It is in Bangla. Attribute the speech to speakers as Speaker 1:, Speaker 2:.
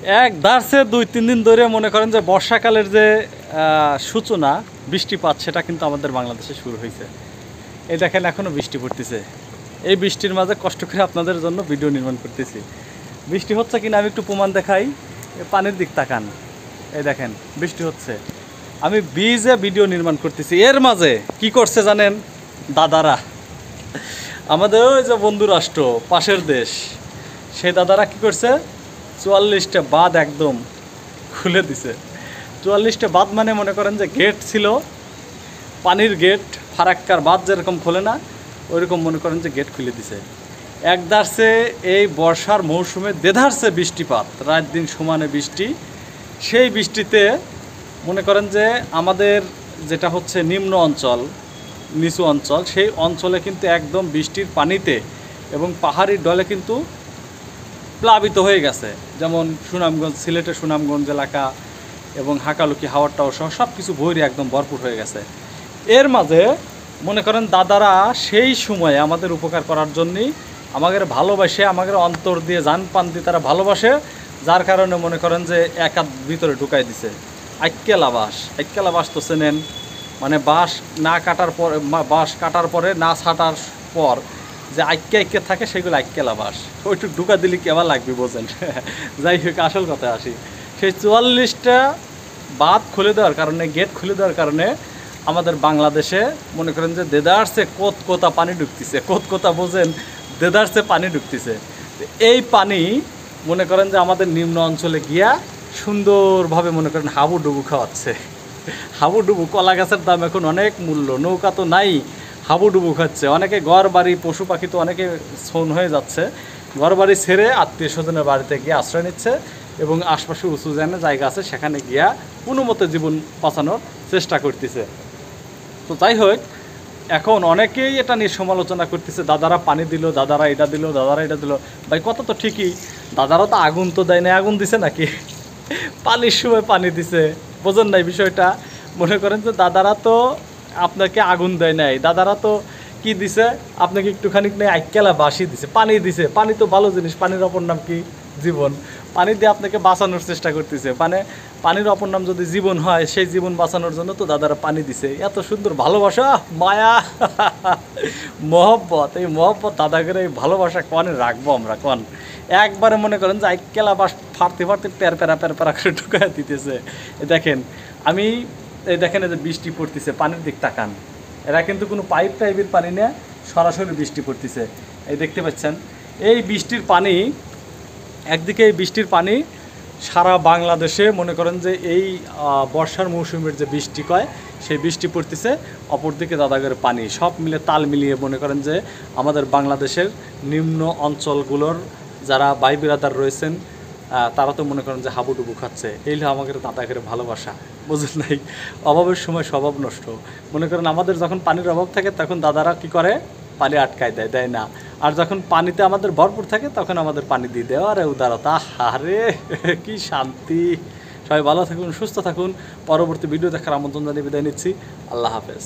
Speaker 1: এক দাঁড়ছে 2-3 দিন ধরে মনে করেন যে বর্ষাকালের যে সূচনা বৃষ্টিপাত সেটা কিন্তু আমাদের বাংলাদেশে শুরু হয়েছে। এই দেখেন এখনও বৃষ্টি পড়তেছে। এই বৃষ্টির মাঝে কষ্ট করে আপনাদের জন্য ভিডিও নির্মাণ করতেছি। বৃষ্টি হচ্ছে কিনা আমি একটু প্রমাণ দেখাই। পানির দিক তাকান, এই দেখেন বৃষ্টি হচ্ছে। আমি ব্রিজে ভিডিও নির্মাণ করতেছি, এর মাঝে কি করছে জানেন? দাদারা, আমাদের ওই যে বন্ধু রাষ্ট্র পাশের দেশ, সেই দাদারা কি করছে? 44টা বাঁধ একদম খুলে দিছে। 44টা বাঁধ মানে মনে করেন যে গেট ছিল, পানির গেট, ফারাক্কার বাঁধ যেরকম খোলে না ওইরকম মনে করেন যে গেট খুলে দিছে। একদারসে এই বর্ষার মৌসুমে দেধারসে বৃষ্টিপাত, রাত দিন সমানে বৃষ্টি। সেই বৃষ্টিতে মনে করেন যে আমাদের যেটা হচ্ছে নিম্ন অঞ্চল, নিচু অঞ্চল, সেই অঞ্চলে কিন্তু একদম বৃষ্টির পানিতে এবং পাহাড়ি ডলে কিন্তু প্লাবিত হয়ে গেছে। যেমন সুনামগঞ্জ, সিলেটের সুনামগঞ্জ এলাকা এবং হাকালুকি, হাওয়ারটাও সহ সব কিছু ভরে একদম ভরপুর হয়ে গেছে। এর মাঝে মনে করেন দাদারা সেই সময়ে আমাদের উপকার করার জন্যই আমাদের ভালোবাসে, আমাদের অন্তর দিয়ে জান পান দিয়ে তারা ভালোবাসে, যার কারণে মনে করেন যে একাত ভিতরে ঢুকাই দিছে। আইক্কেলা বাঁশ, আইক্কেলা বাঁশ তো চেনেন, মানে বাঁশ না কাটার পরে, বাঁশ কাটার পরে না ছাটার পর যে আইক্কে আইক্কে থাকে সেগুলো আইক্কেলা বাঁশ। ওইটুকু ঢুকা দিলে কেমন লাগবে বোঝেন। যাই হোক, আসল কথায় আসি। সেই 44টা বাঁধ খুলে দেওয়ার কারণে, গেট খুলে দেওয়ার কারণে আমাদের বাংলাদেশে মনে করেন যে দেদারসে কোতা পানি ঢুকতেছে। কোতা বোঝেন? দেদারসে পানি ঢুকতেছে। এই পানি মনে করেন যে আমাদের নিম্ন অঞ্চলে গিয়া সুন্দরভাবে মনে করেন হাবুডুবু খাওয়াচ্ছে। হাবুডুবু, কলা গাছের দাম এখন অনেক মূল্য, নৌকা তো নাই, হাবুডুবু খাচ্ছে। অনেকে ঘর বাড়ি, পশু পাখি তো অনেকে শোন হয়ে যাচ্ছে, ঘর বাড়ি ছেড়ে আত্মীয় স্বজনের বাড়িতে গিয়ে আশ্রয় নিচ্ছে এবং আশপাশে উঁচু জায়গা আছে সেখানে গিয়া কোনো মতে জীবন বাঁচানোর চেষ্টা করতেছে। তো যাই হোক, এখন অনেকেই এটা নিয়ে সমালোচনা করতেছে, দাদারা পানি দিল, দাদারা এটা দিল, দাদারা এটা দিল। ভাই কথা তো ঠিকই, দাদারা তো আগুন তো দেয় না, আগুন দিছে নাকি? পানির সময় পানি দিছে, বোঝেন নাই বিষয়টা? মনে করেন যে দাদারা তো আপনাকে আগুন দেয় নাই, দাদারা তো কি দিছে আপনাকে একটুখানি নেই আইক্কেলা বাসি দিছে, পানি দিছে। পানি তো ভালো জিনিস, পানির অপর নাম কি? জীবন। পানি দিয়ে আপনাকে বাঁচানোর চেষ্টা করতেছে। মানে পানির অপর নাম যদি জীবন হয়, সেই জীবন বাঁচানোর জন্য তো দাদারা পানি দিছে। এত সুন্দর ভালোবাসা, মায়া, মহব্বত, এই মহব্বত দাদাকে এই ভালোবাসা কনে রাখবো আমরা কন? একবারে মনে করেন যে আইক্কেলা বাস ফাড়তে ফাড়তে প্যারা করে ঢুকায় দিতেছে। দেখেন, আমি এই দেখেন এই যে বৃষ্টি পড়তেছে, পানির দিক তাকান। এরা কিন্তু কোনো পাইপ টাইপের পানি না, সরাসরি বৃষ্টি পড়তেছে। এই দেখতে পাচ্ছেন, এই বৃষ্টির পানি, একদিকে এই বৃষ্টির পানি সারা বাংলাদেশে মনে করেন যে এই বর্ষার মৌসুমের যে বৃষ্টি কয় সেই বৃষ্টি পড়তেছে, অপরদিকে দাদাগের পানি, সব মিলে তাল মিলিয়ে মনে করেন যে আমাদের বাংলাদেশের নিম্ন অঞ্চলগুলোর যারা ভাই বিরাদার রয়েছেন তারা তো মনে করেন যে হাবুডুবু খাচ্ছে। এই হলো আমাদের দাদাগের ভালোবাসা, বুঝলেন নাই? অভাবের সময় স্বভাব নষ্ট। মনে করেন আমাদের যখন পানির অভাব থাকে তখন দাদারা কি করে? পানি আটকায় দেয়, দেয় না। আর যখন পানিতে আমাদের ভরপুর থাকে তখন আমাদের পানি দিয়ে দেওয়া। আরে উদারতা, আরে কি শান্তি। সবাই ভালো থাকুন, সুস্থ থাকুন। পরবর্তী ভিডিও দেখার আমন্ত্রণ জানিয়ে বিদায় নিচ্ছি। আল্লাহ হাফেজ।